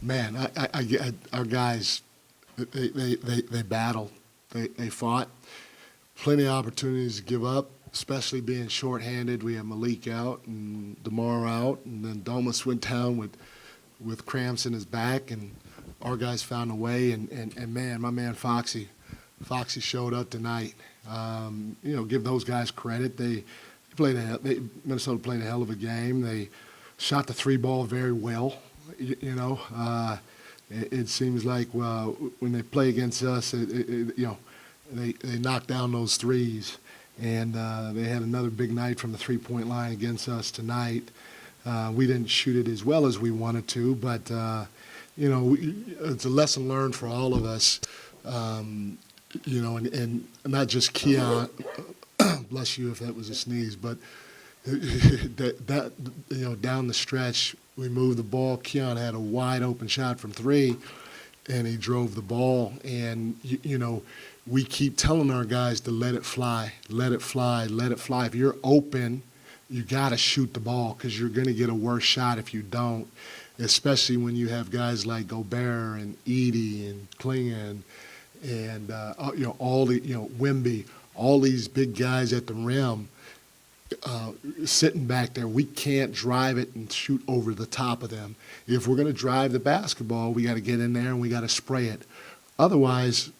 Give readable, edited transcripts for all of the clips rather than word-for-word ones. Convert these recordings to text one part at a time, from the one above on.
Man, our guys, they battled, they fought. Plenty of opportunities to give up, especially being shorthanded. We had Malik out and DeMar out, and then Domas went down with cramps in his back, and our guys found a way. And man, my man Foxy showed up tonight. Give those guys credit. Minnesota played a hell of a game. They shot the three ball very well. It seems like when they play against us, they knock down those threes, and they had another big night from the three-point line against us tonight. We didn't shoot it as well as we wanted to, but it's a lesson learned for all of us. And not just Keon. Bless you if that was a sneeze, but down the stretch, we moved the ball. Keon had a wide open shot from three, and he drove the ball. And we keep telling our guys to let it fly, let it fly, let it fly. If you're open, you got to shoot the ball because you're going to get a worse shot if you don't, especially when you have guys like Gobert and Edie and Klingon and Wemby, all these big guys at the rim sitting back there. We can't drive it and shoot over the top of them. If we're going to drive the basketball, we got to get in there and we got to spray it. Otherwise,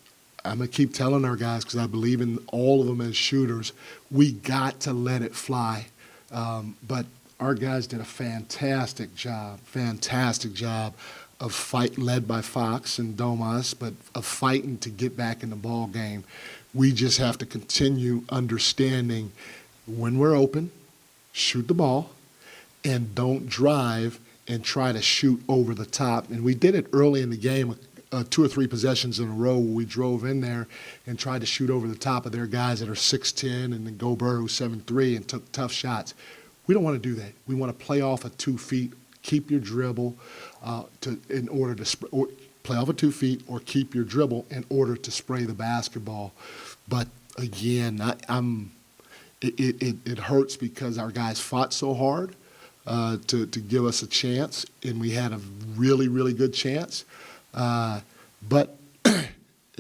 I'm going to keep telling our guys, because I believe in all of them as shooters, we got to let it fly. But our guys did a fantastic job of fight, led by Fox and Domas, but of fighting to get back in the ball game. We just have to continue understanding when we're open, shoot the ball, and don't drive and try to shoot over the top. And we did it early in the game, 2 or 3 possessions in a row where we drove in there and tried to shoot over the top of their guys that are 6'10", and then Gobert, who's 7'3", and took tough shots. We don't want to do that. We want to play off of 2 feet, keep your dribble in order to play off of 2 feet, or keep your dribble in order to spray the basketball. But again, it hurts because our guys fought so hard to give us a chance, and we had a really, really good chance. But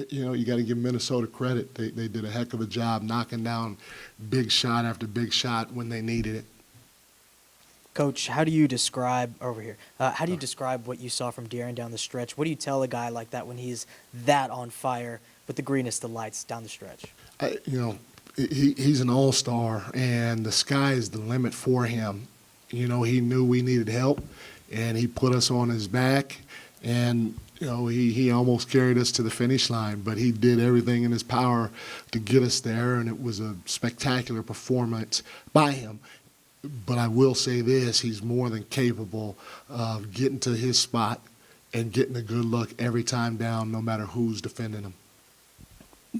you got to give Minnesota credit. They did a heck of a job knocking down big shot after big shot when they needed it. Coach, how do you describe how do you describe what you saw from De'Aaron down the stretch? What do you tell a guy like that when he's that on fire with the greenest of lights down the stretch? He's an all-star, and the sky is the limit for him. He knew we needed help, and he put us on his back, and he almost carried us to the finish line, but he did everything in his power to get us there, and it was a spectacular performance by him. But I will say this, he's more than capable of getting to his spot and getting a good look every time down, no matter who's defending him.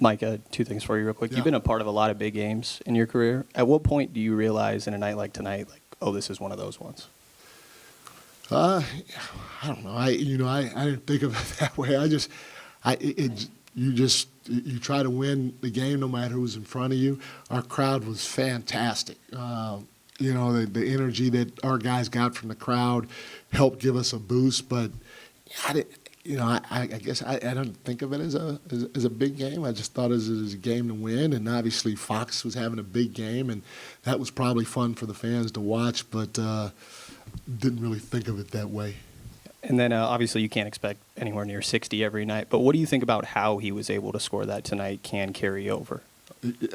Mike, 2 things for you real quick. Yeah. You've been a part of a lot of big games in your career. At what point do you realize in a night like tonight, this is one of those ones? I don't know. I didn't think of it that way. You try to win the game no matter who's in front of you. Our crowd was fantastic. The energy that our guys got from the crowd helped give us a boost. But I guess I don't think of it as a big game. I just thought it was a game to win, and obviously Fox was having a big game, and that was probably fun for the fans to watch. But didn't really think of it that way. And then obviously you can't expect anywhere near 60 every night. But what do you think about how he was able to score that tonight can carry over?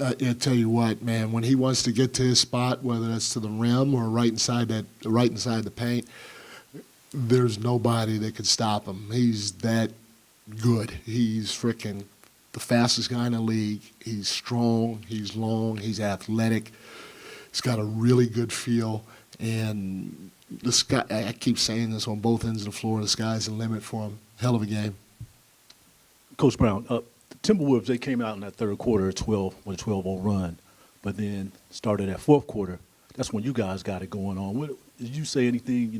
I tell you what, man, when he wants to get to his spot, whether that's to the rim or right inside the paint, there's nobody that could stop him. He's that good. He's freaking the fastest guy in the league. He's strong. He's long. He's athletic. He's got a really good feel. And the sky, I keep saying this on both ends of the floor, the sky's the limit for him. Hell of a game. Coach Brown, the Timberwolves, they came out in that third quarter with a 12-0 run, but then started that fourth quarter. That's when you guys got it going on. Did you say anything,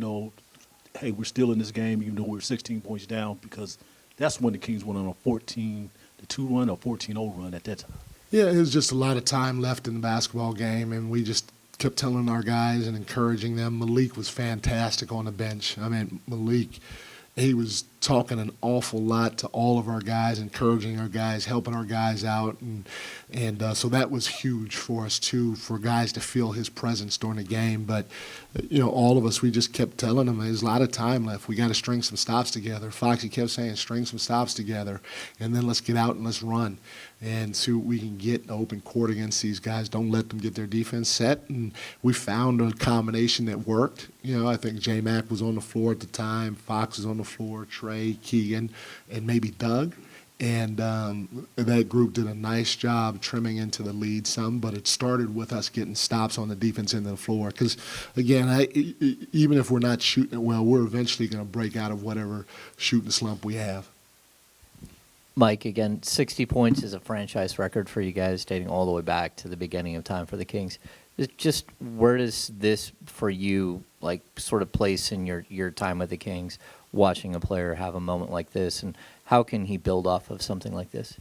hey, we're still in this game even though we're 16 points down? Because that's when the Kings went on a 14-2 run or 14-0 run at that time. Yeah, it was just a lot of time left in the basketball game, and we just kept telling our guys and encouraging them. Malik was fantastic on the bench. I mean, Malik, he was talking an awful lot to all of our guys, encouraging our guys, helping our guys out, and so that was huge for us too, for guys to feel his presence during the game. But all of us, we just kept telling them there's a lot of time left. We got to string some stops together. Foxy kept saying, string some stops together, and then let's get out and let's run and see what we can get in open court against these guys. Don't let them get their defense set. And we found a combination that worked. I think J-Mac was on the floor at the time. Fox was on the floor, Trey, Keegan, and maybe Doug. And that group did a nice job trimming into the lead some, but it started with us getting stops on the defense end of the floor. Because, again, even if we're not shooting it well, we're eventually going to break out of whatever shooting slump we have. Mike, again, 60 points is a franchise record for you guys dating all the way back to the beginning of time for the Kings. Just where does this, for you, sort of place in your time with the Kings, watching a player have a moment like this, and how can he build off of something like this?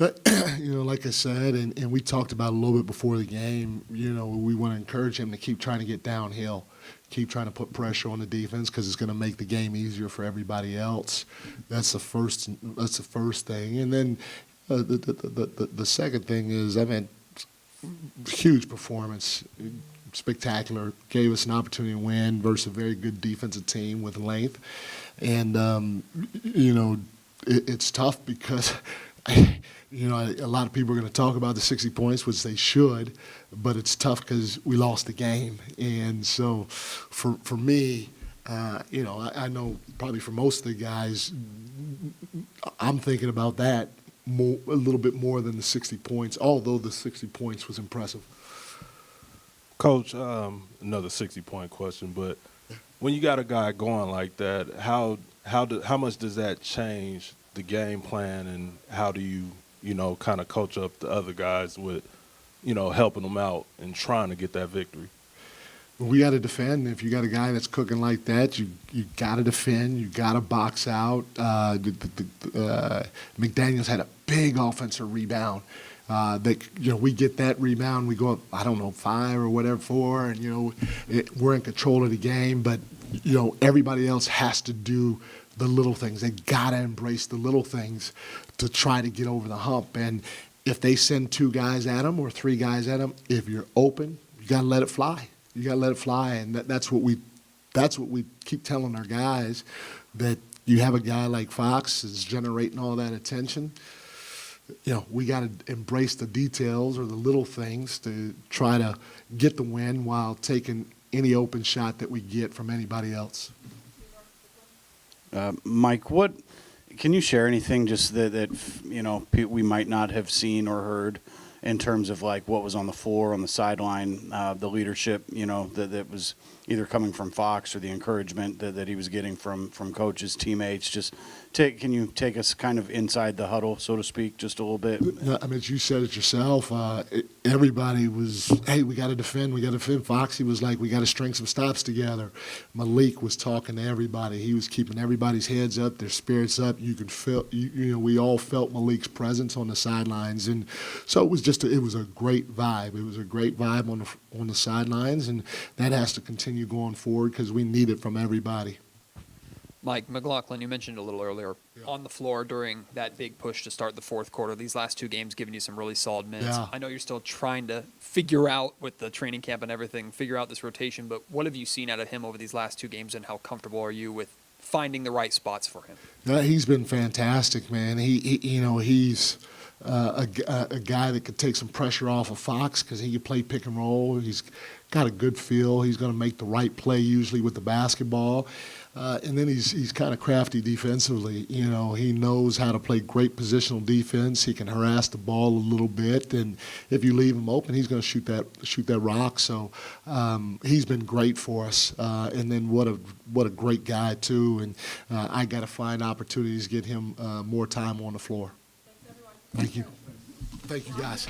Like I said, and we talked about a little bit before the game, we want to encourage him to keep trying to get downhill, keep trying to put pressure on the defense because it's going to make the game easier for everybody else. That's the first thing. And then the second thing is, huge performance, spectacular, gave us an opportunity to win versus a very good defensive team with length. And, it's tough because a lot of people are going to talk about the 60 points, which they should, but it's tough because we lost the game. And so for me, I know probably for most of the guys, I'm thinking about that a little bit more than the 60 points, although the 60 points was impressive. Coach, another 60-point question, but when you got a guy going like that, how much does that change the game plan, and how do you kind of coach up the other guys with helping them out and trying to get that victory? We got to defend. If you got a guy that's cooking like that, you got to defend. You got to box out. McDaniels had a big offensive rebound. We get that rebound, we go up, 5 or whatever, 4, and we're in control of the game. But everybody else has to do the little things. They gotta embrace the little things to try to get over the hump. And if they send 2 guys at them or 3 guys at them, if you're open, you gotta let it fly. You gotta let it fly, and that's what we keep telling our guys, that you have a guy like Fox is generating all that attention. We got to embrace the details or the little things to try to get the win while taking any open shot that we get from anybody else. Mike, what can you share anything just that we might not have seen or heard in terms of what was on the floor, on the sideline, the leadership, that was either coming from Fox or the encouragement that he was getting from coaches, teammates? Can you take us kind of inside the huddle, so to speak, just a little bit? You said it yourself. Everybody was, hey, we got to defend. We got to defend. Foxy was like, we got to string some stops together. Malik was talking to everybody. He was keeping everybody's heads up, their spirits up. You could feel, we all felt Malik's presence on the sidelines, and so it was a great vibe. It was a great vibe on the sidelines, and that has to continue going forward because we need it from everybody. Mike McLaughlin, you mentioned a little earlier, on the floor during that big push to start the fourth quarter. These last 2 games giving you some really solid minutes. Yeah. I know you're still trying to figure out with the training camp and everything, figure out this rotation, but what have you seen out of him over these last 2 games, and how comfortable are you with finding the right spots for him? He's been fantastic, man. He's a guy that could take some pressure off of Fox because he can play pick and roll. He's got a good feel. He's going to make the right play usually with the basketball. And then he's kind of crafty defensively. He knows how to play great positional defense. He can harass the ball a little bit, and if you leave him open, he's going to shoot that rock. So he's been great for us. And then what a great guy too. And I got to find opportunities to get him more time on the floor. Thank you. Thank you, guys.